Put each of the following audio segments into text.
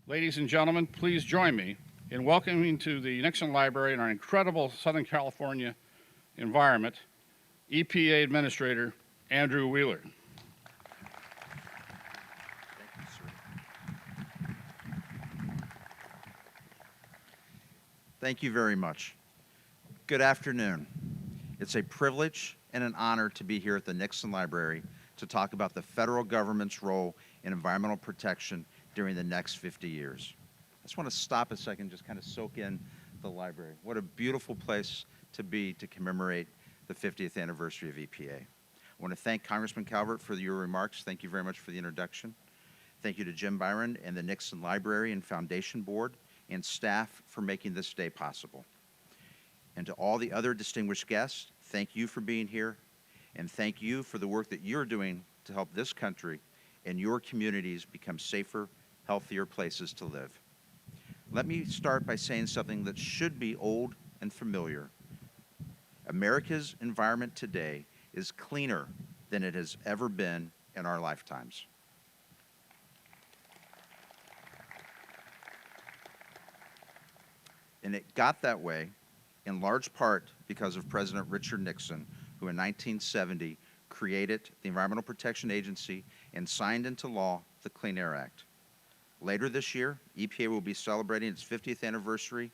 Ladies and gentlemen, please join me in welcoming to the Nixon Library in our incredible Southern California environment, EPA Administrator Andrew Wheeler. Thank you very much. Good afternoon. It's a privilege and an honor to be here at the Nixon Library to talk about the federal government's role in environmental protection during the next 50 years. I just want to stop a second, just kind of soak in the library. What a beautiful place to be to commemorate the 50th anniversary of EPA. I want to thank Congressman Calvert for your remarks. Thank you very much for the introduction. Thank you to Jim Byron and the Nixon Library and Foundation Board and staff for making this day possible. And to all the other distinguished guests, thank you for being here, and thank you for the work that you're doing to help this country and your communities become safer, healthier places to live. Let me start by saying something that should be old and familiar. America's environment today is cleaner than it has ever been in our lifetimes. And it got that way in large part because of President Richard Nixon, who in 1970 created the Environmental Protection Agency and signed into law the Clean Air Act. Later this year, EPA will be celebrating its 50th anniversary,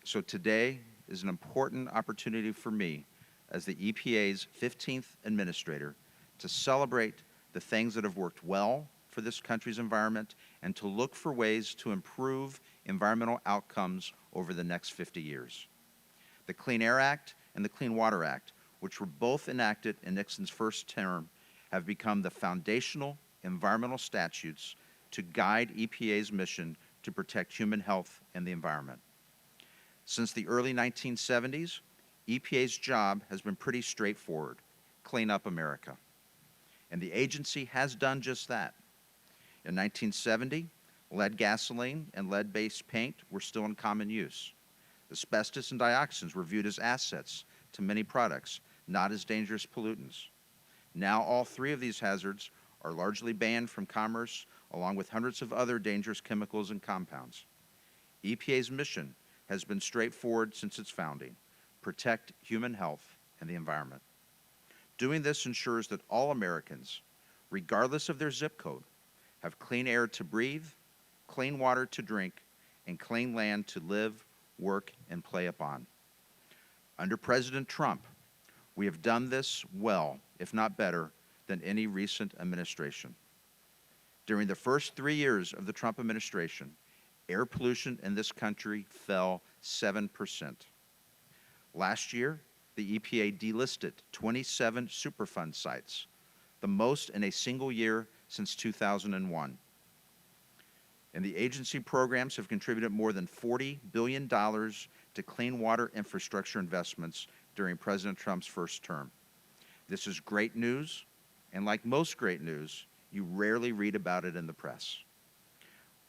so today is an important opportunity for me as the EPA's 15th administrator to celebrate the things that have worked well for this country's environment and to look for ways to improve environmental outcomes over the next 50 years. The Clean Air Act and the Clean Water Act, which were both enacted in Nixon's first term, have become the foundational environmental statutes to guide EPA's mission to protect human health and the environment. Since the early 1970s, EPA's job has been pretty straightforward: clean up America. And the agency has done just that. In 1970, lead gasoline and lead-based paint were still in common use. Asbestos and dioxins were viewed as assets to many products, not as dangerous pollutants. Now all three of these hazards are largely banned from commerce, along with hundreds of other dangerous chemicals and compounds. EPA's mission has been straightforward since its founding: protect human health and the environment. Doing this ensures that all Americans, regardless of their zip code, have clean air to breathe, clean water to drink, and clean land to live, work, and play upon. Under President Trump, we have done this well, if not better, than any recent administration. During the first 3 years of the Trump administration, air pollution in this country fell 7%. Last year, the EPA delisted 27 Superfund sites, the most in a single year since 2001. And the agency programs have contributed more than $40 billion to clean water infrastructure investments during President Trump's first term. This is great news, and like most great news, you rarely read about it in the press.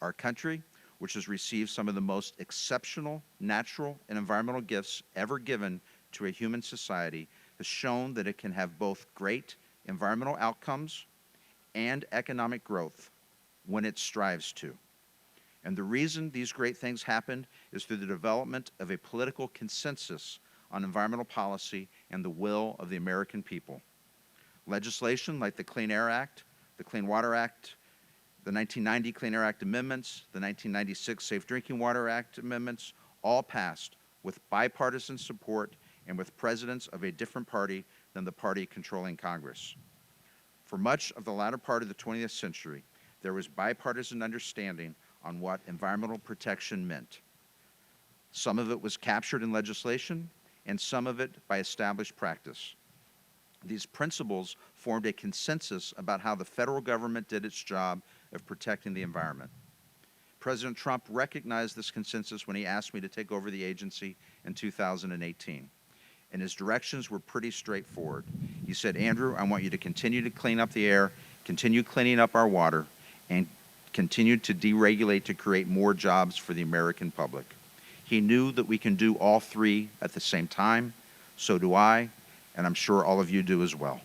Our country, which has received some of the most exceptional natural and environmental gifts ever given to a human society, has shown that it can have both great environmental outcomes and economic growth when it strives to. And the reason these great things happened is through the development of a political consensus on environmental policy and the will of the American people. Legislation like the Clean Air Act, the Clean Water Act, the 1990 Clean Air Act amendments, the 1996 Safe Drinking Water Act amendments, all passed with bipartisan support and with presidents of a different party than the party controlling Congress. For much of the latter part of the 20th century, there was bipartisan understanding on what environmental protection meant. Some of it was captured in legislation, and some of it by established practice. These principles formed a consensus about how the federal government did its job of protecting the environment. President Trump recognized this consensus when he asked me to take over the agency in 2018. And his directions were pretty straightforward. He said, "Andrew, I want you to continue to clean up the air, continue cleaning up our water, and continue to deregulate to create more jobs for the American public." He knew that we can do all three at the same time. So do I, and I'm sure all of you do as well.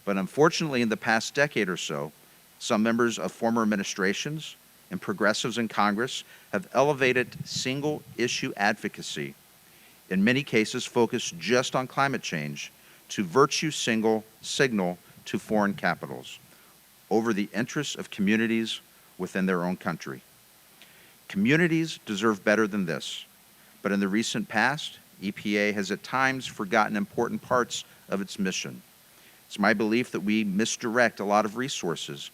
But unfortunately, in the past decade or so, some members of former administrations, and progressives in Congress have elevated single-issue advocacy, in many cases focused just on climate change, to virtue signal to foreign capitals over the interests of communities within their own country. Communities deserve better than this, but in the recent past, EPA has at times forgotten important parts of its mission. It's my belief that we misdirect a lot of resources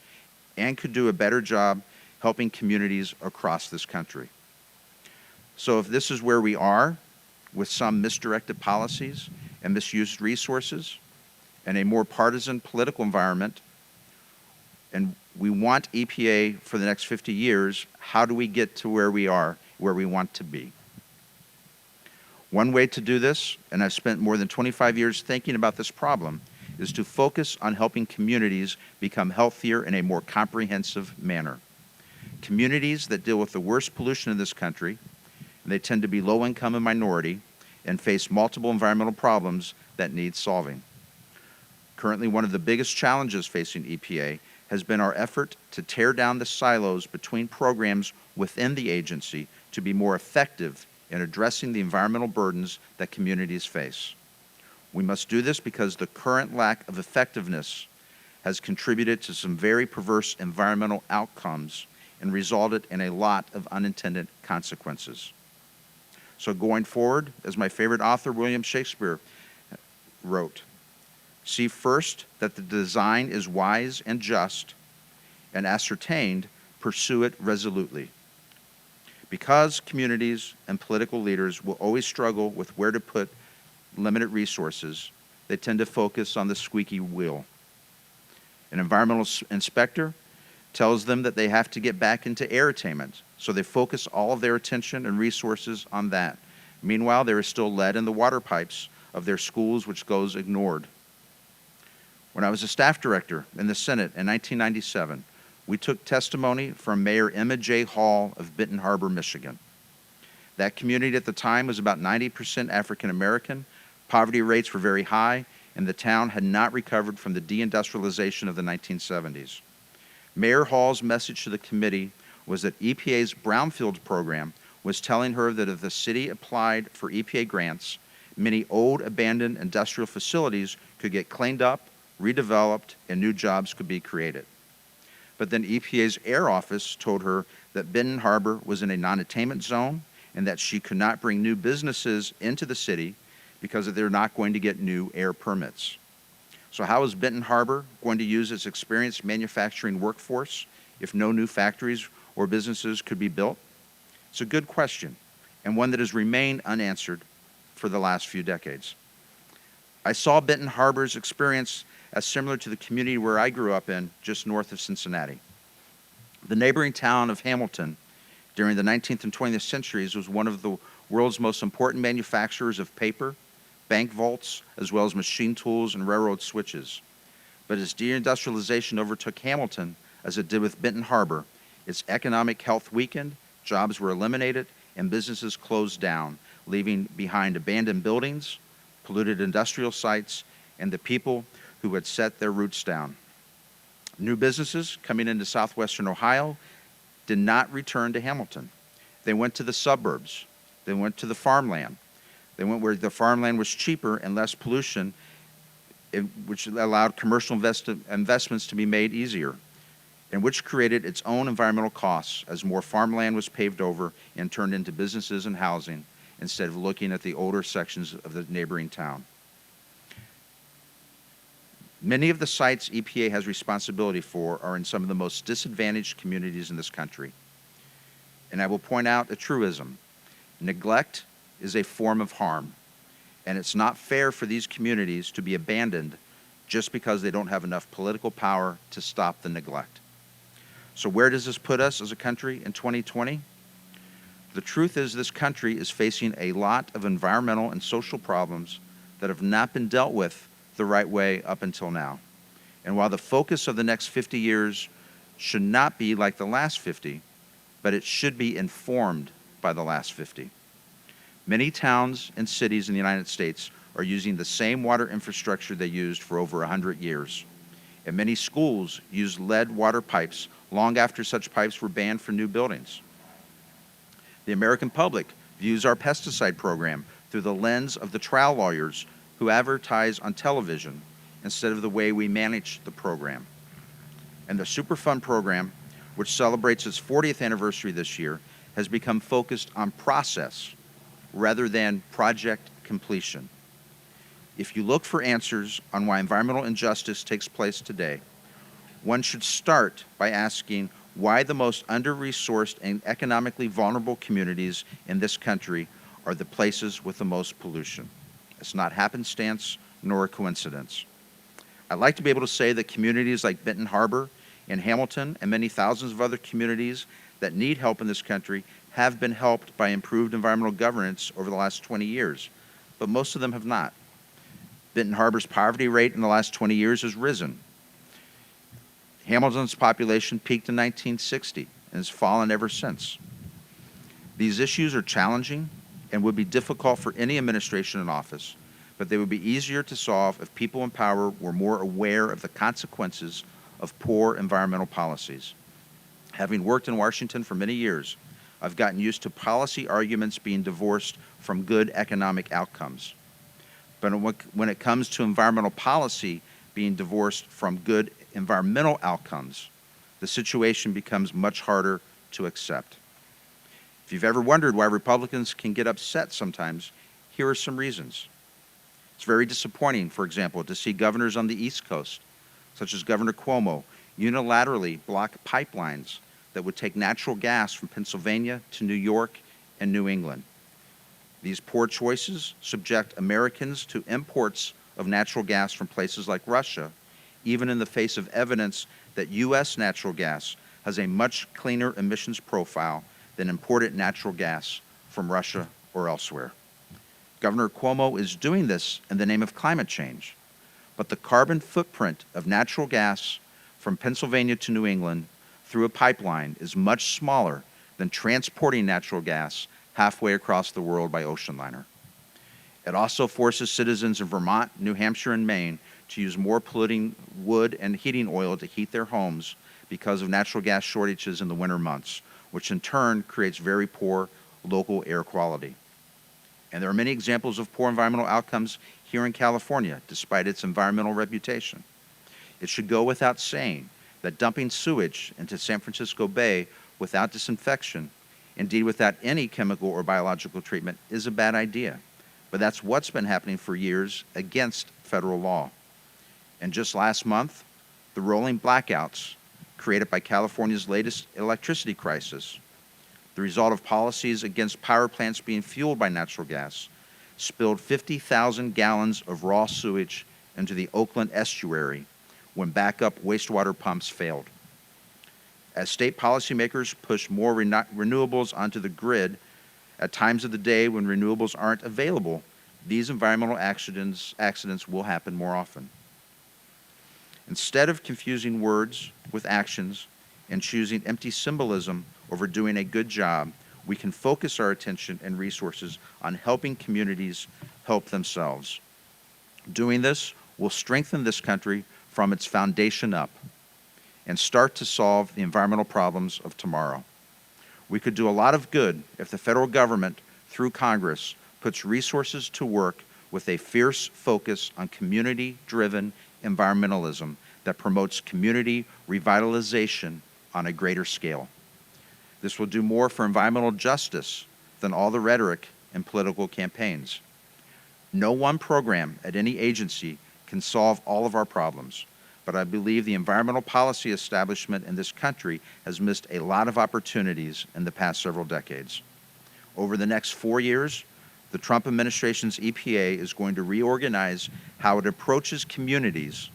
and could do a better job helping communities across this country. So if this is where we are, with some misdirected policies and misused resources and a more partisan political environment, and we want EPA for the next 50 years, how do we get to where we are, where we want to be? One way to do this, and I've spent more than 25 years thinking about this problem, is to focus on helping communities become healthier in a more comprehensive manner. Communities that deal with the worst pollution in this country, and they tend to be low income and minority, and face multiple environmental problems that need solving. Currently, one of the biggest challenges facing EPA has been our effort to tear down the silos between programs within the agency to be more effective in addressing the environmental burdens that communities face. We must do this because the current lack of effectiveness has contributed to some very perverse environmental outcomes and resulted in a lot of unintended consequences. So going forward, as my favorite author, William Shakespeare, wrote, "See first that the design is wise and just, and ascertained, pursue it resolutely." Because communities and political leaders will always struggle with where to put limited resources, they tend to focus on the squeaky wheel. An environmental inspector tells them that they have to get back into air attainment, so they focus all of their attention and resources on that. Meanwhile, there is still lead in the water pipes of their schools, which goes ignored. When I was a staff director in the Senate in 1997, we took testimony from Mayor Emma J. Hall of Benton Harbor, Michigan. That community at the time was about 90% African American, poverty rates were very high, and the town had not recovered from the deindustrialization of the 1970s. Mayor Hall's message to the committee was that EPA's Brownfield program was telling her that if the city applied for EPA grants, many old abandoned industrial facilities could get cleaned up, redeveloped, and new jobs could be created. But then EPA's Air Office told her that Benton Harbor was in a non-attainment zone and that she could not bring new businesses into the city because they're not going to get new air permits. So how is Benton Harbor going to use its experienced manufacturing workforce if no new factories or businesses could be built? It's a good question, and one that has remained unanswered for the last few decades. I saw Benton Harbor's experience as similar to the community where I grew up in, just north of Cincinnati. The neighboring town of Hamilton during the 19th and 20th centuries was one of the world's most important manufacturers of paper, bank vaults, as well as machine tools and railroad switches. But as deindustrialization overtook Hamilton, as it did with Benton Harbor, its economic health weakened, jobs were eliminated, and businesses closed down, leaving behind abandoned buildings, polluted industrial sites, and the people who had set their roots down. New businesses coming into southwestern Ohio did not return to Hamilton. They went to the suburbs. They went to the farmland. They went where the farmland was cheaper and less pollution, which allowed commercial investments to be made easier, and which created its own environmental costs as more farmland was paved over and turned into businesses and housing instead of looking at the older sections of the neighboring town. Many of the sites EPA has responsibility for are in some of the most disadvantaged communities in this country. And I will point out a truism. Neglect is a form of harm, and it's not fair for these communities to be abandoned just because they don't have enough political power to stop the neglect. So where does this put us as a country in 2020? The truth is this country is facing a lot of environmental and social problems that have not been dealt with the right way up until now. And while the focus of the next 50 years should not be like the last 50, but it should be informed by the last 50. Many towns and cities in the United States are using the same water infrastructure they used for over 100 years. And many schools use lead water pipes long after such pipes were banned for new buildings. The American public views our pesticide program through the lens of the trial lawyers who advertise on television instead of the way we manage the program. And the Superfund program, which celebrates its 40th anniversary this year, has become focused on process rather than project completion. If you look for answers on why environmental injustice takes place today, one should start by asking why the most under-resourced and economically vulnerable communities in this country are the places with the most pollution. It's not happenstance nor a coincidence. I'd like to be able to say that communities like Benton Harbor and Hamilton and many thousands of other communities that need help in this country have been helped by improved environmental governance over the last 20 years, but most of them have not. Benton Harbor's poverty rate in the last 20 years has risen. Hamilton's population peaked in 1960 and has fallen ever since. These issues are challenging and would be difficult for any administration in office, but they would be easier to solve if people in power were more aware of the consequences of poor environmental policies. Having worked in Washington for many years, I've gotten used to policy arguments being divorced from good economic outcomes. But when it comes to environmental policy being divorced from good environmental outcomes, the situation becomes much harder to accept. If you've ever wondered why Republicans can get upset sometimes, here are some reasons. It's very disappointing, for example, to see governors on the East Coast, such as Governor Cuomo, unilaterally block pipelines that would take natural gas from Pennsylvania to New York and New England. These poor choices subject Americans to imports of natural gas from places like Russia, even in the face of evidence that U.S. natural gas has a much cleaner emissions profile than imported natural gas from Russia or elsewhere. Governor Cuomo is doing this in the name of climate change, but the carbon footprint of natural gas from Pennsylvania to New England through a pipeline is much smaller than transporting natural gas halfway across the world by ocean liner. It also forces citizens in Vermont, New Hampshire, and Maine to use more polluting wood and heating oil to heat their homes because of natural gas shortages in the winter months, which in turn creates very poor local air quality. And there are many examples of poor environmental outcomes here in California, despite its environmental reputation. It should go without saying that dumping sewage into San Francisco Bay without disinfection, indeed without any chemical or biological treatment, is a bad idea. But that's what's been happening for years against federal law. And just last month, the rolling blackouts created by California's latest electricity crisis, the result of policies against power plants being fueled by natural gas, spilled 50,000 gallons of raw sewage into the Oakland estuary when backup wastewater pumps failed. As state policymakers push more renewables onto the grid at times of the day when renewables aren't available, these environmental accidents will happen more often. Instead of confusing words with actions and choosing empty symbolism over doing a good job, we can focus our attention and resources on helping communities help themselves. Doing this will strengthen this country from its foundation up and start to solve the environmental problems of tomorrow. We could do a lot of good if the federal government, through Congress, puts resources to work with a fierce focus on community-driven environmentalism that promotes community revitalization on a greater scale. This will do more for environmental justice than all the rhetoric in political campaigns. No one program at any agency can solve all of our problems, but I believe the environmental policy establishment in this country has missed a lot of opportunities in the past several decades. Over the next 4 years, the Trump administration's EPA is going to reorganize how it approaches communities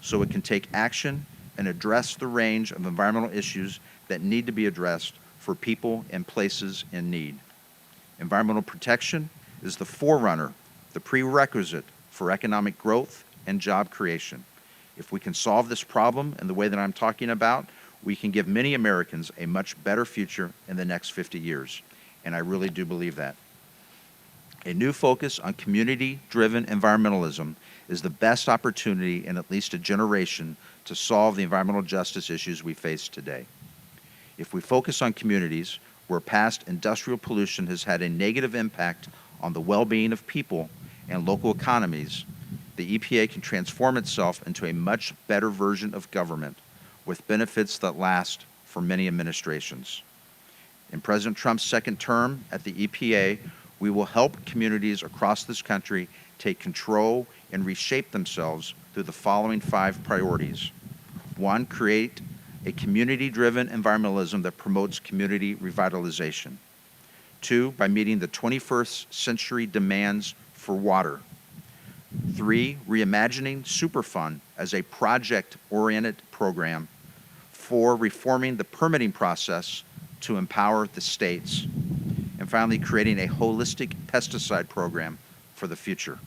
so it can take action and address the range of environmental issues that need to be addressed for people and places in need. Environmental protection is the forerunner, the prerequisite for economic growth and job creation. If we can solve this problem in the way that I'm talking about, we can give many Americans a much better future in the next 50 years. And I really do believe that. A new focus on community-driven environmentalism is the best opportunity in at least a generation to solve the environmental justice issues we face today. If we focus on communities where past industrial pollution has had a negative impact on the well-being of people and local economies, the EPA can transform itself into a much better version of government with benefits that last for many administrations. In President Trump's second term at the EPA, we will help communities across this country take control and reshape themselves through the following 5 priorities. 1, create a community-driven environmentalism that promotes community revitalization. 2, by meeting the 21st century demands for water. 3, reimagining Superfund as a project-oriented program. 4, reforming the permitting process to empower the states. And finally, creating a holistic pesticide program for the future.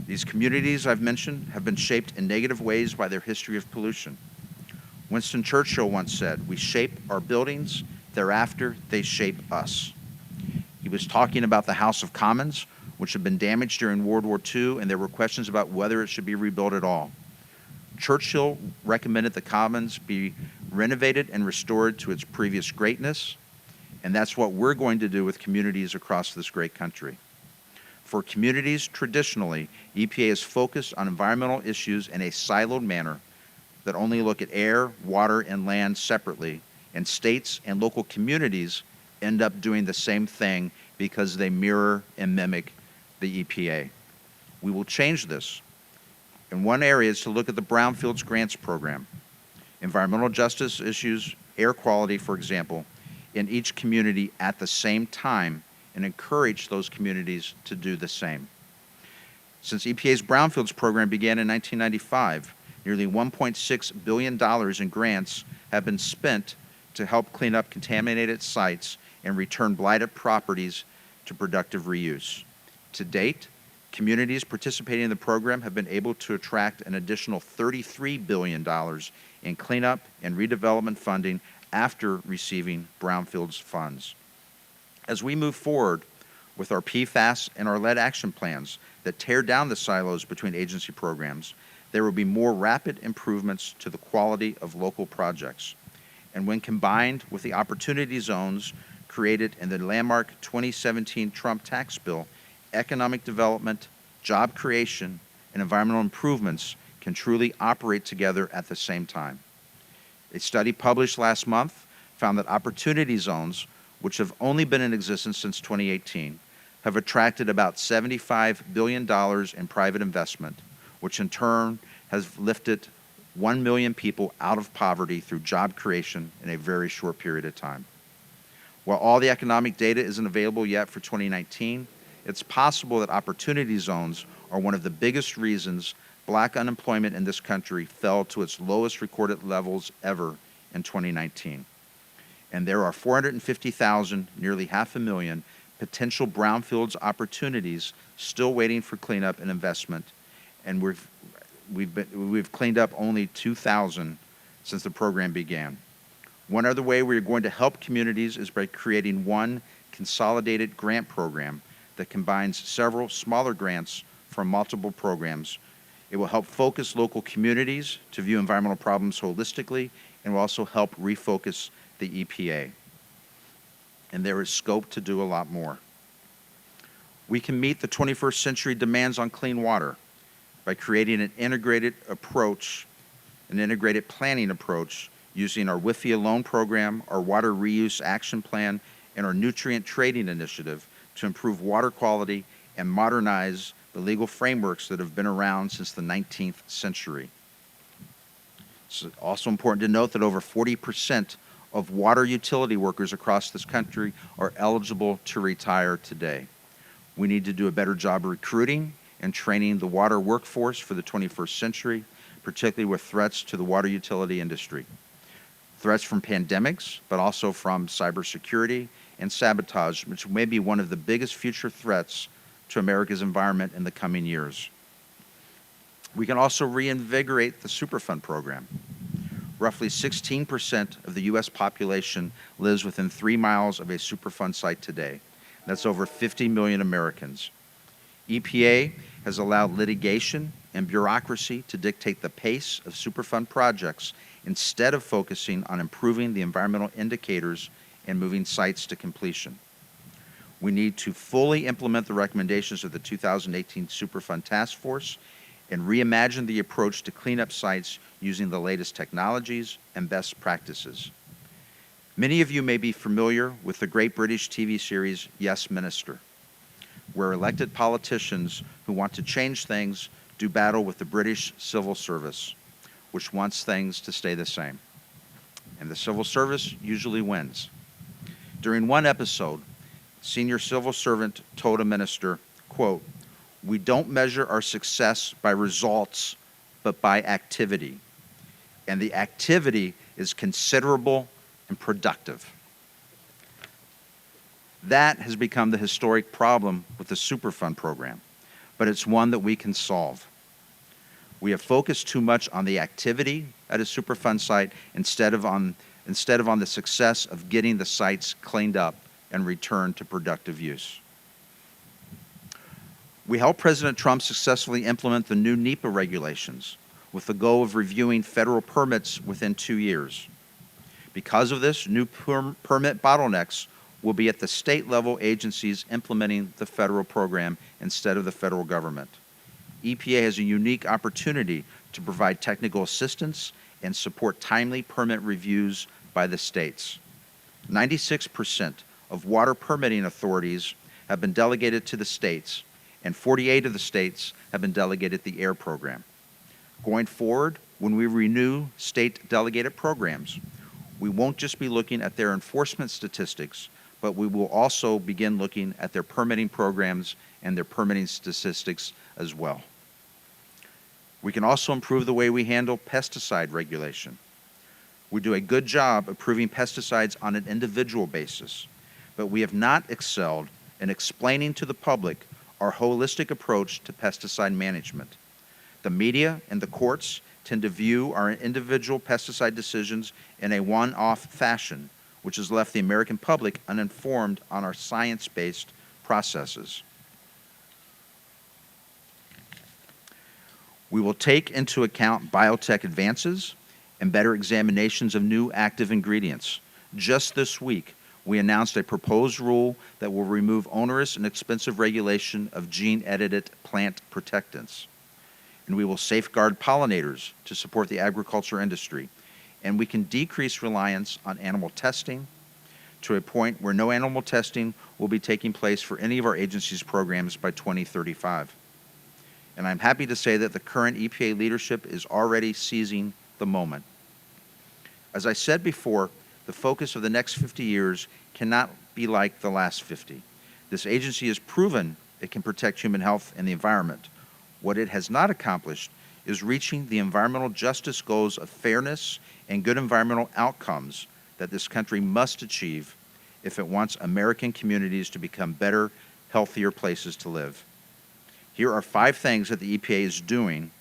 These communities I've mentioned have been shaped in negative ways by their history of pollution. Winston Churchill once said, "We shape our buildings, thereafter they shape us." He was talking about the House of Commons, which had been damaged during World War II, and there were questions about whether it should be rebuilt at all. Churchill recommended the Commons be renovated and restored to its previous greatness, and that's what we're going to do with communities across this great country. For communities, traditionally, EPA is focused on environmental issues in a siloed manner that only look at air, water, and land separately, and states and local communities end up doing the same thing because they mirror and mimic the EPA. We will change this. And one area is to look at the Brownfields Grants Program. Environmental justice issues, air quality, for example, in each community at the same time and encourage those communities to do the same. Since EPA's Brownfields program began in 1995, nearly $1.6 billion in grants have been spent to help clean up contaminated sites and return blighted properties to productive reuse. To date, communities participating in the program have been able to attract an additional $33 billion in cleanup and redevelopment funding after receiving Brownfields funds. As we move forward with our PFAS and our lead action plans that tear down the silos between agency programs, there will be more rapid improvements to the quality of local projects. And when combined with the opportunity zones created in the landmark 2017 Trump tax bill, economic development, job creation, and environmental improvements can truly operate together at the same time. A study published last month found that opportunity zones, which have only been in existence since 2018, have attracted about $75 billion in private investment, which in turn has lifted 1 million people out of poverty through job creation in a very short period of time. While all the economic data isn't available yet for 2019, it's possible that opportunity zones are one of the biggest reasons Black unemployment in this country fell to its lowest recorded levels ever in 2019. And there are 450,000, nearly 500,000, potential brownfields opportunities still waiting for cleanup and investment, and we've cleaned up only 2,000 since the program began. One other way we are going to help communities is by creating one consolidated grant program that combines several smaller grants from multiple programs. It will help focus local communities to view environmental problems holistically and will also help refocus the EPA. And there is scope to do a lot more. We can meet the 21st century demands on clean water by creating an integrated approach, an integrated planning approach using our WIFIA loan program, our water reuse action plan, and our nutrient trading initiative to improve water quality and modernize the legal frameworks that have been around since the 19th century. It's also important to note that over 40% of water utility workers across this country are eligible to retire today. We need to do a better job of recruiting and training the water workforce for the 21st century, particularly with threats to the water utility industry. Threats from pandemics, but also from cybersecurity and sabotage, which may be one of the biggest future threats to America's environment in the coming years. We can also reinvigorate the Superfund program. Roughly 16% of the U.S. population lives within 3 miles of a Superfund site today. That's over 50 million Americans. EPA has allowed litigation and bureaucracy to dictate the pace of Superfund projects instead of focusing on improving the environmental indicators and moving sites to completion. We need to fully implement the recommendations of the 2018 Superfund Task Force and reimagine the approach to clean up sites using the latest technologies and best practices. Many of you may be familiar with the great British TV series Yes, Minister, where elected politicians who want to change things do battle with the British civil service, which wants things to stay the same. And the civil service usually wins. During one episode, senior civil servant told a minister, quote, "We don't measure our success by results, but by activity. And the activity is considerable and productive." That has become the historic problem with the Superfund program, but it's one that we can solve. We have focused too much on the activity at a Superfund site instead of on the success of getting the sites cleaned up and returned to productive use. We helped President Trump successfully implement the new NEPA regulations with the goal of reviewing federal permits within 2 years. Because of this, new permit bottlenecks will be at the state-level agencies implementing the federal program instead of the federal government. EPA has a unique opportunity to provide technical assistance and support timely permit reviews by the states. 96% of water permitting authorities have been delegated to the states, and 48 of the states have been delegated the AIR program. Going forward, when we renew state delegated programs, we won't just be looking at their enforcement statistics, but we will also begin looking at their permitting programs and their permitting statistics as well. We can also improve the way we handle pesticide regulation. We do a good job approving pesticides on an individual basis, but we have not excelled in explaining to the public our holistic approach to pesticide management. The media and the courts tend to view our individual pesticide decisions in a one-off fashion, which has left the American public uninformed on our science-based processes. We will take into account biotech advances and better examinations of new active ingredients. Just this week, we announced a proposed rule that will remove onerous and expensive regulation of gene-edited plant protectants. And we will safeguard pollinators to support the agriculture industry. And we can decrease reliance on animal testing to a point where no animal testing will be taking place for any of our agency's programs by 2035. And I'm happy to say that the current EPA leadership is already seizing the moment. As I said before, the focus of the next 50 years cannot be like the last 50. This agency has proven it can protect human health and the environment. What it has not accomplished is reaching the environmental justice goals of fairness and good environmental outcomes that this country must achieve if it wants American communities to become better, healthier places to live. Here are 5 things that the EPA is doing,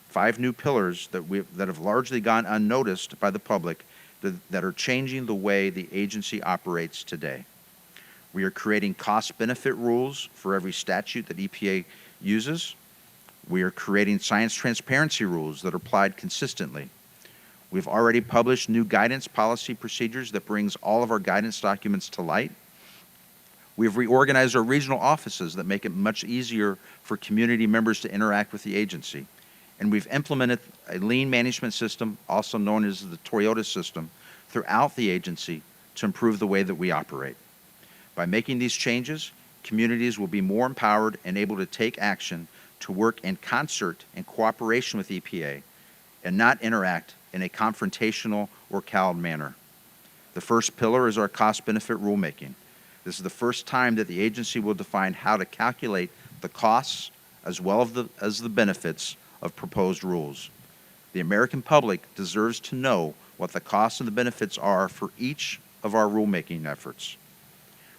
5 new pillars that have largely gone unnoticed by the public that are changing the way the agency operates today. We are creating cost-benefit rules for every statute that EPA uses. We are creating science transparency rules that are applied consistently. We've already published new guidance policy procedures that brings all of our guidance documents to light. We've reorganized our regional offices that make it much easier for community members to interact with the agency. And we've implemented a lean management system, also known as the Toyota system, throughout the agency to improve the way that we operate. By making these changes, communities will be more empowered and able to take action to work in concert and cooperation with EPA and not interact in a confrontational or cowed manner. The first pillar is our cost-benefit rulemaking. This is the first time that the agency will define how to calculate the costs as well as the benefits of proposed rules. The American public deserves to know what the costs and the benefits are for each of our rulemaking efforts.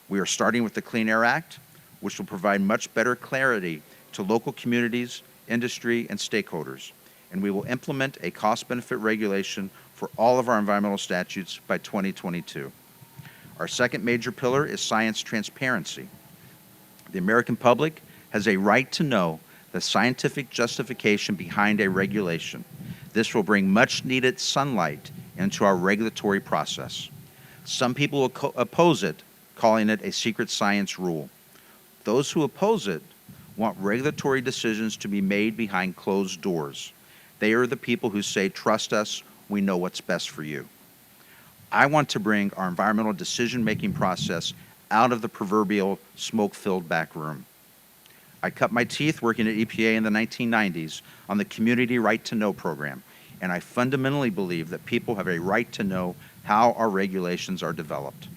We are starting with the Clean Air Act, which will provide much better clarity to local communities, industry, and stakeholders. And we will implement a cost-benefit regulation for all of our environmental statutes by 2022. Our second major pillar is science transparency. The American public has a right to know the scientific justification behind a regulation. This will bring much-needed sunlight into our regulatory process. Some people will oppose it, calling it a secret science rule. Those who oppose it want regulatory decisions to be made behind closed doors. They are the people who say, "Trust us, we know what's best for you." I want to bring our environmental decision-making process out of the proverbial smoke-filled back room. I cut my teeth working at EPA in the 1990s on the Community Right to Know program, and I fundamentally believe that people have a right to know how our regulations are developed.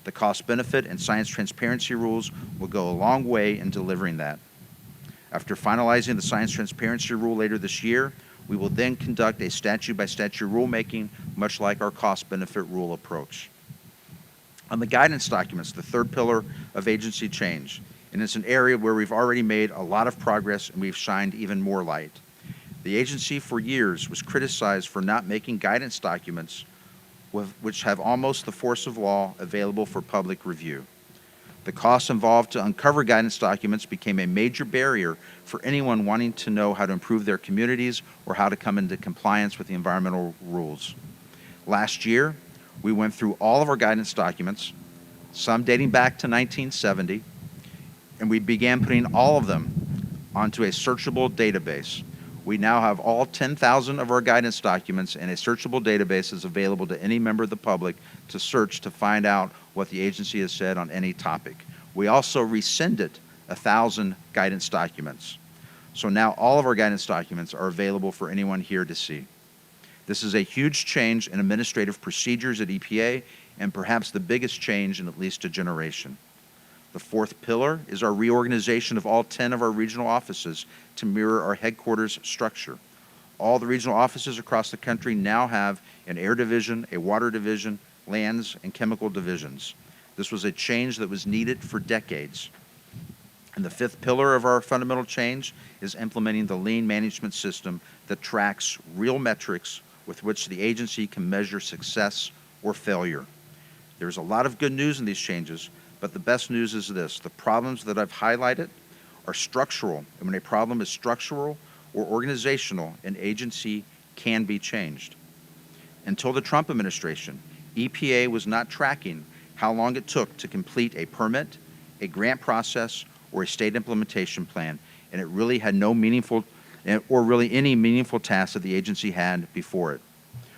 The cost-benefit and science transparency rules will go a long way in delivering that. After finalizing the science transparency rule later this year, we will then conduct a statute-by-statute rulemaking, much like our cost-benefit rule approach. On the guidance documents, the third pillar of agency change, and it's an area where we've already made a lot of progress and we've shined even more light. The agency for years was criticized for not making guidance documents which have almost the force of law available for public review. The costs involved to uncover guidance documents became a major barrier for anyone wanting to know how to improve their communities or how to come into compliance with the environmental rules. Last year, we went through all of our guidance documents, some dating back to 1970, and we began putting all of them onto a searchable database. We now have all 10,000 of our guidance documents, and a searchable database is available to any member of the public to search to find out what the agency has said on any topic. We also rescinded 1,000 guidance documents. So now all of our guidance documents are available for anyone here to see. This is a huge change in administrative procedures at EPA, and perhaps the biggest change in at least a generation. The fourth pillar is our reorganization of all 10 of our regional offices to mirror our headquarters structure. All the regional offices across the country now have an air division, a water division, lands, and chemical divisions. This was a change that was needed for decades. And the fifth pillar of our fundamental change is implementing the lean management system that tracks real metrics with which the agency can measure success or failure. There's a lot of good news in these changes, but the best news is this: the problems that I've highlighted are structural, and when a problem is structural or organizational, an agency can be changed. Until the Trump administration, EPA was not tracking how long it took to complete a permit, a grant process, or a state implementation plan, and it really had no meaningful, or really any meaningful tasks that the agency had before it.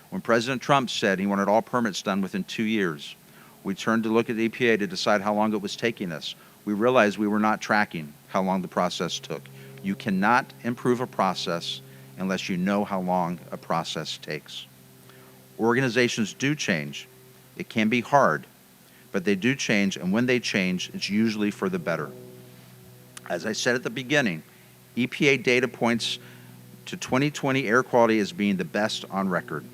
When President Trump said he wanted all permits done within 2 years, we turned to look at the EPA to decide how long it was taking us. We realized we were not tracking how long the process took. You cannot improve a process unless you know how long a process takes. Organizations do change. It can be hard, but they do change, and when they change, it's usually for the better. As I said at the beginning, EPA data points to 2020 air quality as being the best on record.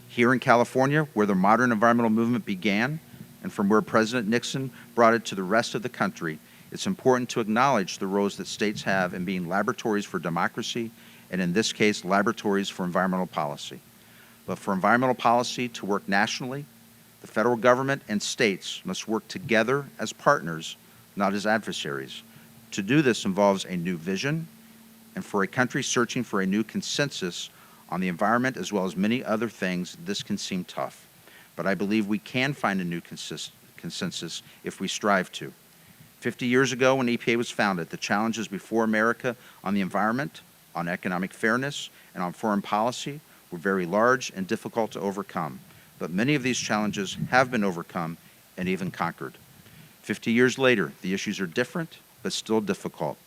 Here in California, where the modern environmental movement began, and from where President Nixon brought it to the rest of the country, it's important to acknowledge the roles that states have in being laboratories for democracy, and in this case, laboratories for environmental policy. But for environmental policy to work nationally, the federal government and states must work together as partners, not as adversaries. To do this involves a new vision, and for a country searching for a new consensus on the environment as well as many other things, this can seem tough. But I believe we can find a new consensus if we strive to. 50 years ago, when EPA was founded, the challenges before America on the environment, on economic fairness, and on foreign policy were very large and difficult to overcome. But many of these challenges have been overcome and even conquered. 50 years later, the issues are different, but still difficult.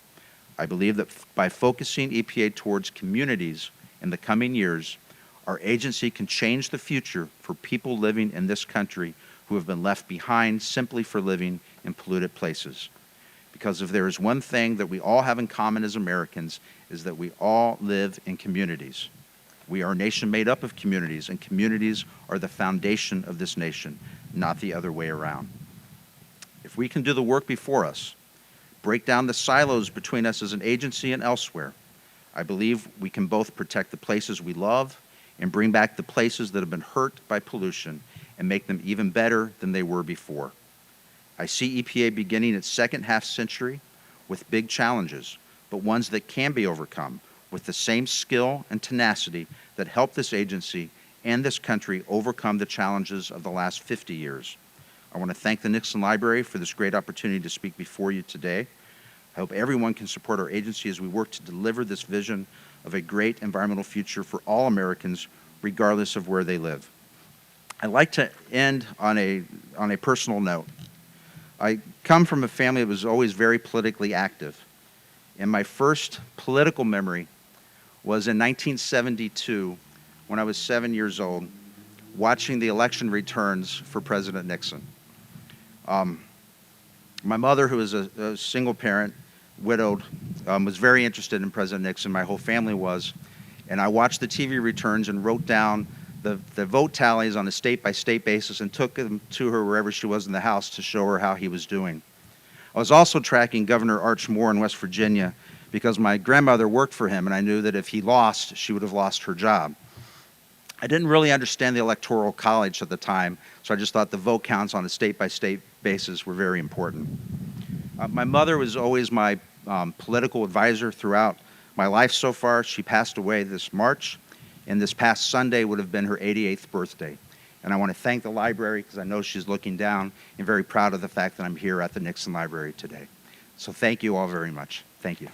I believe that by focusing EPA towards communities in the coming years, our agency can change the future for people living in this country who have been left behind simply for living in polluted places. Because if there is one thing that we all have in common as Americans, is that we all live in communities. We are a nation made up of communities, and communities are the foundation of this nation, not the other way around. If we can do the work before us, break down the silos between us as an agency and elsewhere, I believe we can both protect the places we love and bring back the places that have been hurt by pollution and make them even better than they were before. I see EPA beginning its second half century with big challenges, but ones that can be overcome with the same skill and tenacity that helped this agency and this country overcome the challenges of the last 50 years. I want to thank the Nixon Library for this great opportunity to speak before you today. I hope everyone can support our agency as we work to deliver this vision of a great environmental future for all Americans, regardless of where they live. I'd like to end on a personal note. I come from a family that was always very politically active, and my first political memory was in 1972 when I was 7 years old, watching the election returns for President Nixon. My mother, who was a single parent, widowed, was very interested in President Nixon. My whole family was. And I watched the TV returns and wrote down the vote tallies on a state-by-state basis and took them to her wherever she was in the House to show her how he was doing. I was also tracking Governor Arch Moore in West Virginia because my grandmother worked for him, and I knew that if he lost, she would have lost her job. I didn't really understand the Electoral College at the time, so I just thought the vote counts on a state-by-state basis were very important. My mother was always my political advisor throughout my life so far. She passed away this March, and this past Sunday would have been her 88th birthday. And I want to thank the library because I know she's looking down and very proud of the fact that I'm here at the Nixon Library today. So thank you all very much. Thank you.